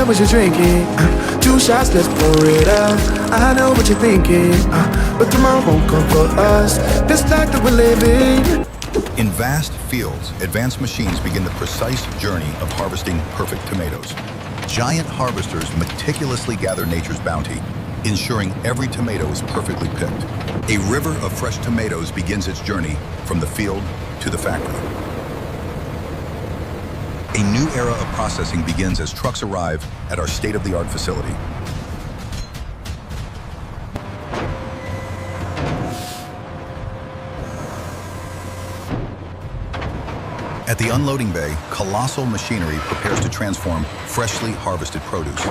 what you're drinking. 2 shots, let's pour it out. I know what you're thinking, but tomorrow won't come for us. This life that we're living. In vast fields, advanced machines begin the precise journey of harvesting perfect tomatoes. Giant harvesters meticulously gather nature's bounty, ensuring every tomato is perfectly picked. A river of fresh tomatoes begins its journey from the field to the factory. A new era of processing begins as trucks arrive at our state-of-the-art facility. At the unloading bay, colossal machinery prepares to transform freshly harvested produce.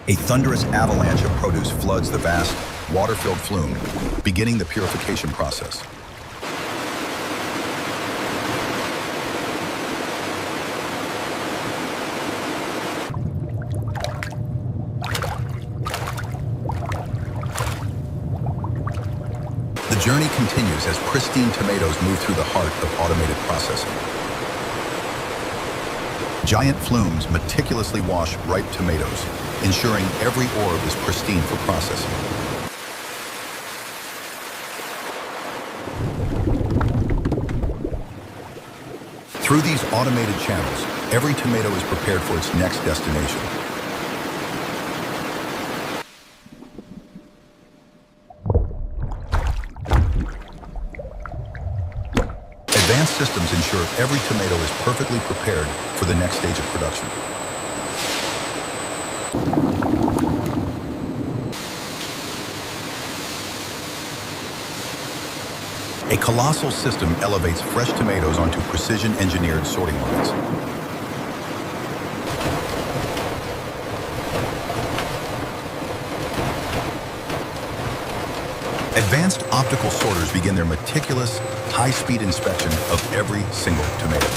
A thunderous avalanche of produce floods the vast, water-filled flume, beginning the purification process. The journey continues as pristine tomatoes move through the heart of automated processing. Giant flumes meticulously wash ripe tomatoes, ensuring every orb is pristine for processing. Through these automated channels, every tomato is prepared for its next destination. Advanced systems ensure every tomato is perfectly prepared for the next stage of production. A colossal system elevates fresh tomatoes onto precision-engineered sorting lines. Advanced optical sorters begin their meticulous, high-speed inspection of every single tomato.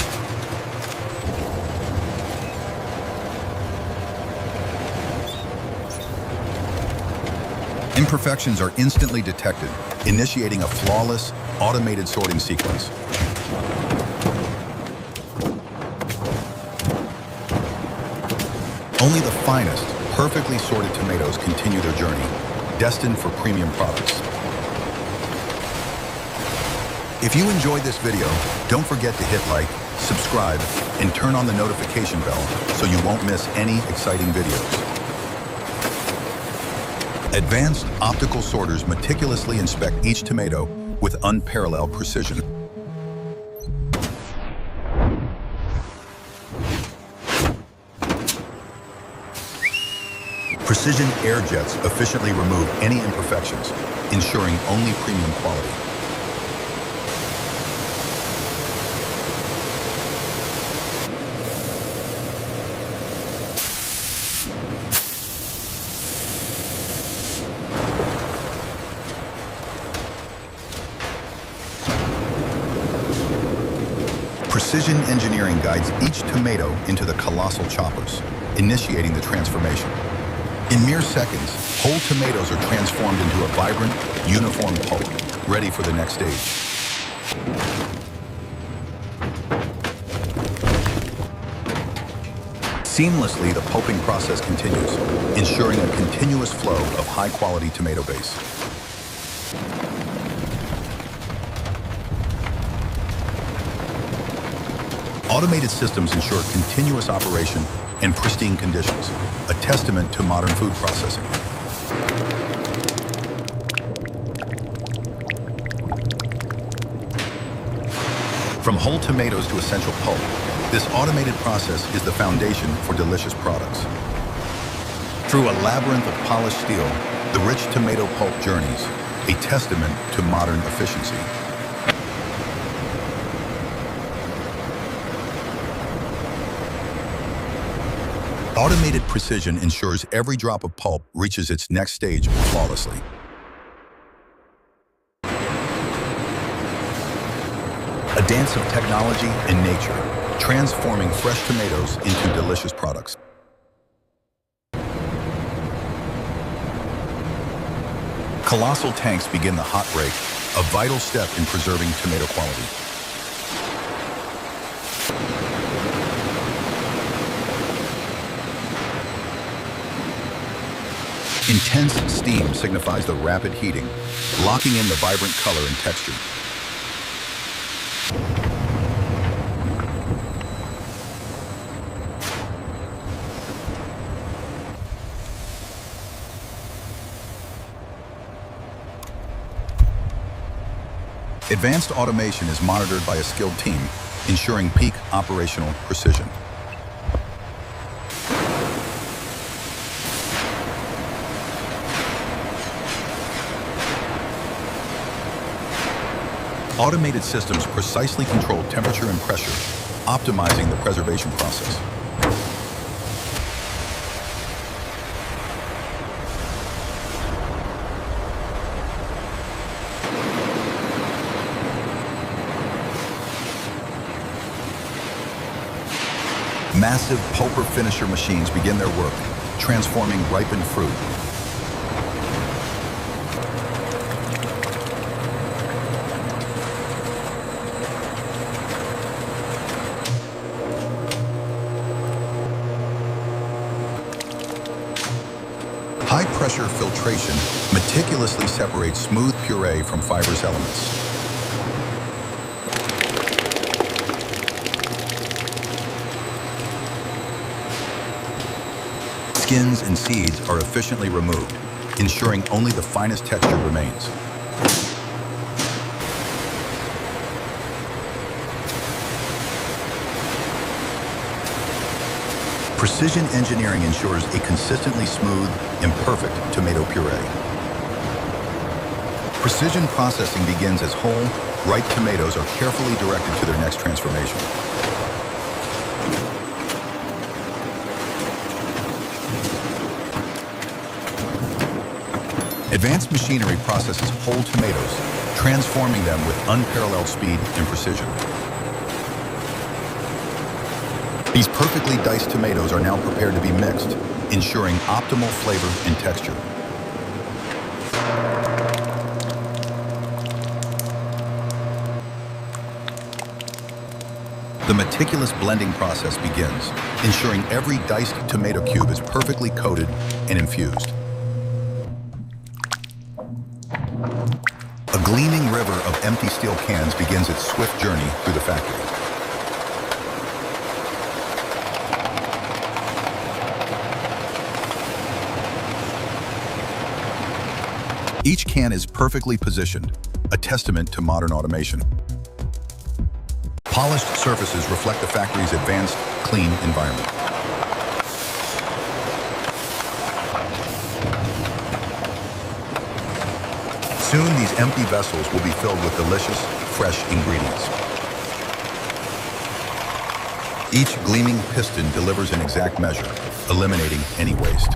Imperfections are instantly detected, initiating a flawless, automated sorting sequence. Only the finest, perfectly sorted tomatoes continue their journey, destined for premium products. If you enjoyed this video, don't forget to hit like, subscribe, and turn on the notification bell so you won't miss any exciting videos. Advanced optical sorters meticulously inspect each tomato with unparalleled precision. Precision air jets efficiently remove any imperfections, ensuring only premium quality. Precision engineering guides each tomato into the colossal choppers, initiating the transformation. In mere seconds, whole tomatoes are transformed into a vibrant, uniform pulp, ready for the next stage. Seamlessly, the pulping process continues, ensuring a continuous flow of high-quality tomato base. Automated systems ensure continuous operation and pristine conditions, a testament to modern food processing. From whole tomatoes to essential pulp, this automated process is the foundation for delicious products. Through a labyrinth of polished steel, the rich tomato pulp journeys, a testament to modern efficiency. Automated precision ensures every drop of pulp reaches its next stage flawlessly. A dance of technology and nature, transforming fresh tomatoes into delicious products. Colossal tanks begin the hot break, a vital step in preserving tomato quality. Intense steam signifies the rapid heating, locking in the vibrant color and texture. Advanced automation is monitored by a skilled team, ensuring peak operational precision. Automated systems precisely control temperature and pressure, optimizing the preservation process. Massive pulper finisher machines begin their work, transforming ripened fruit. High-pressure filtration meticulously separates smooth puree from fibrous elements. Skins and seeds are efficiently removed, ensuring only the finest texture remains. Precision engineering ensures a consistently smooth and perfect tomato puree. Precision processing begins as whole, ripe tomatoes are carefully directed to their next transformation. Advanced machinery processes whole tomatoes, transforming them with unparalleled speed and precision. These perfectly diced tomatoes are now prepared to be mixed, ensuring optimal flavor and texture. The meticulous blending process begins, ensuring every diced tomato cube is perfectly coated and infused. A gleaming river of empty steel cans begins its swift journey through the factory. Each can is perfectly positioned, a testament to modern automation. Polished surfaces reflect the factory's advanced, clean environment. Soon, these empty vessels will be filled with delicious, fresh ingredients. Each gleaming piston delivers an exact measure, eliminating any waste.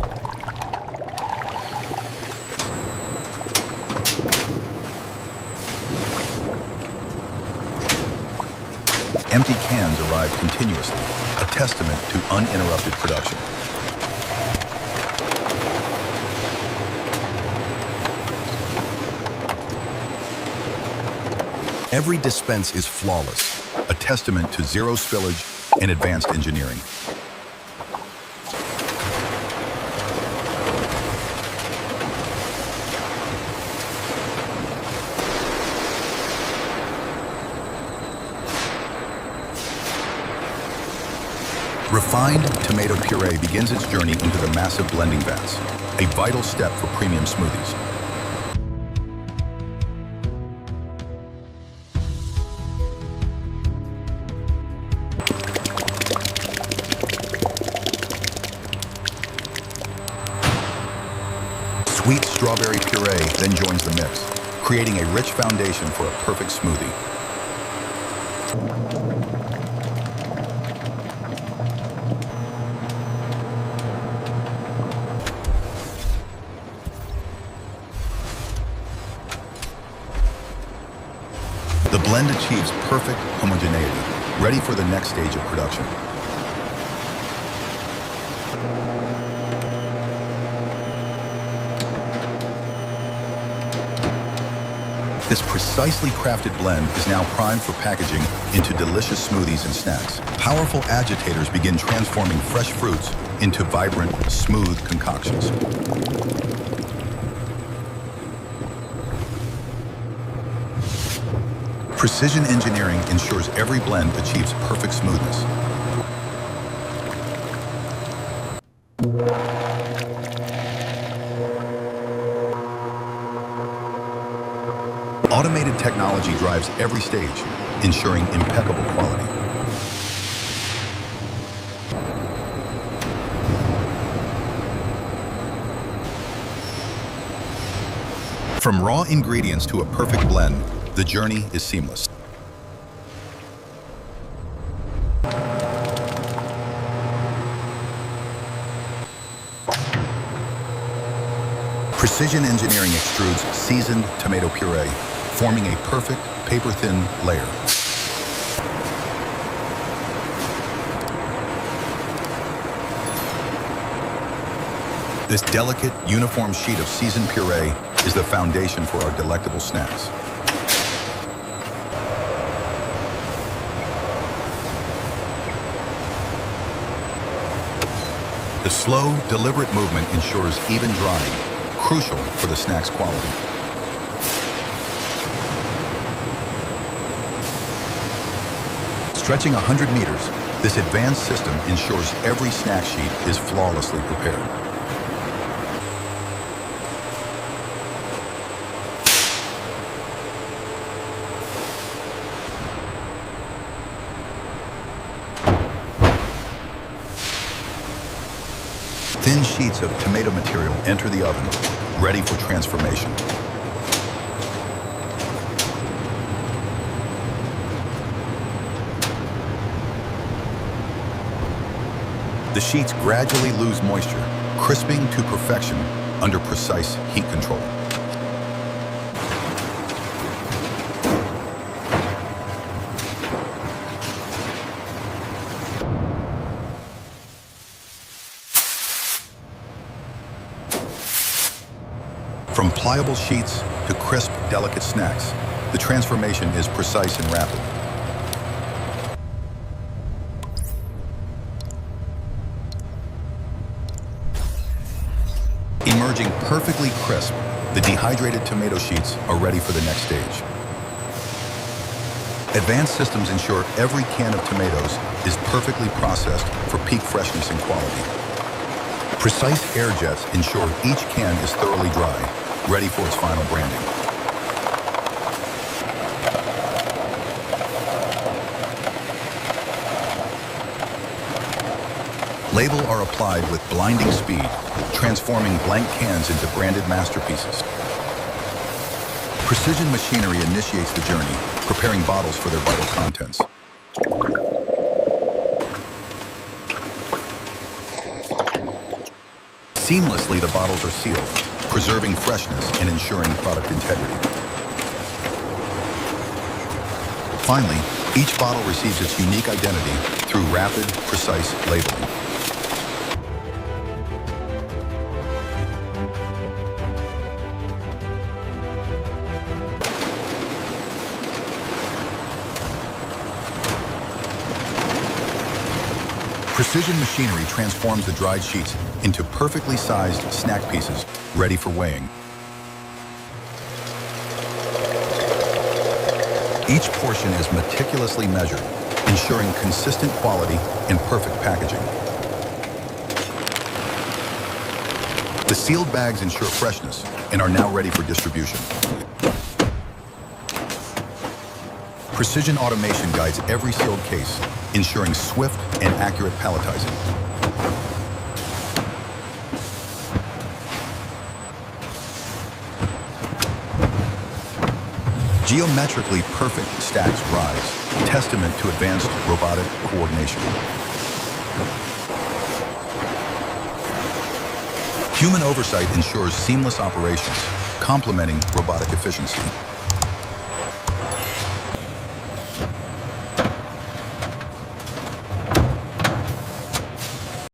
Empty cans arrive continuously, a testament to uninterrupted production. Every dispense is flawless, a testament to zero spillage and advanced engineering. Refined tomato puree begins its journey into the massive blending vats, a vital step for premium smoothies. Sweet strawberry puree then joins the mix, creating a rich foundation for a perfect smoothie. The blend achieves perfect homogeneity, ready for the next stage of production. This precisely crafted blend is now primed for packaging into delicious smoothies and snacks. Powerful agitators begin transforming fresh fruits into vibrant, smooth concoctions. Precision engineering ensures every blend achieves perfect smoothness. Automated technology drives every stage, ensuring impeccable quality. From raw ingredients to a perfect blend, the journey is seamless. Precision engineering extrudes seasoned tomato puree, forming a perfect paper-thin layer. This delicate, uniform sheet of seasoned puree is the foundation for our delectable snacks. The slow, deliberate movement ensures even drying, crucial for the snack's quality. Stretching 100 meters, this advanced system ensures every snack sheet is flawlessly prepared. Thin sheets of tomato material enter the oven, ready for transformation. The sheets gradually lose moisture, crisping to perfection under precise heat control. From pliable sheets to crisp, delicate snacks, the transformation is precise and rapid. Emerging perfectly crisp, the dehydrated tomato sheets are ready for the next stage. Advanced systems ensure every can of tomatoes is perfectly processed for peak freshness and quality. Precise air jets ensure each can is thoroughly dry, ready for its final branding. Labels are applied with blinding speed, transforming blank cans into branded masterpieces. Precision machinery initiates the journey, preparing bottles for their vital contents. Seamlessly, the bottles are sealed, preserving freshness and ensuring product integrity. Finally, each bottle receives its unique identity through rapid, precise labeling. Precision machinery transforms the dried sheets into perfectly sized snack pieces, ready for weighing. Each portion is meticulously measured, ensuring consistent quality and perfect packaging. The sealed bags ensure freshness and are now ready for distribution. Precision automation guides every sealed case, ensuring swift and accurate palletizing. Geometrically perfect stacks rise, testament to advanced robotic coordination. Human oversight ensures seamless operations, complementing robotic efficiency.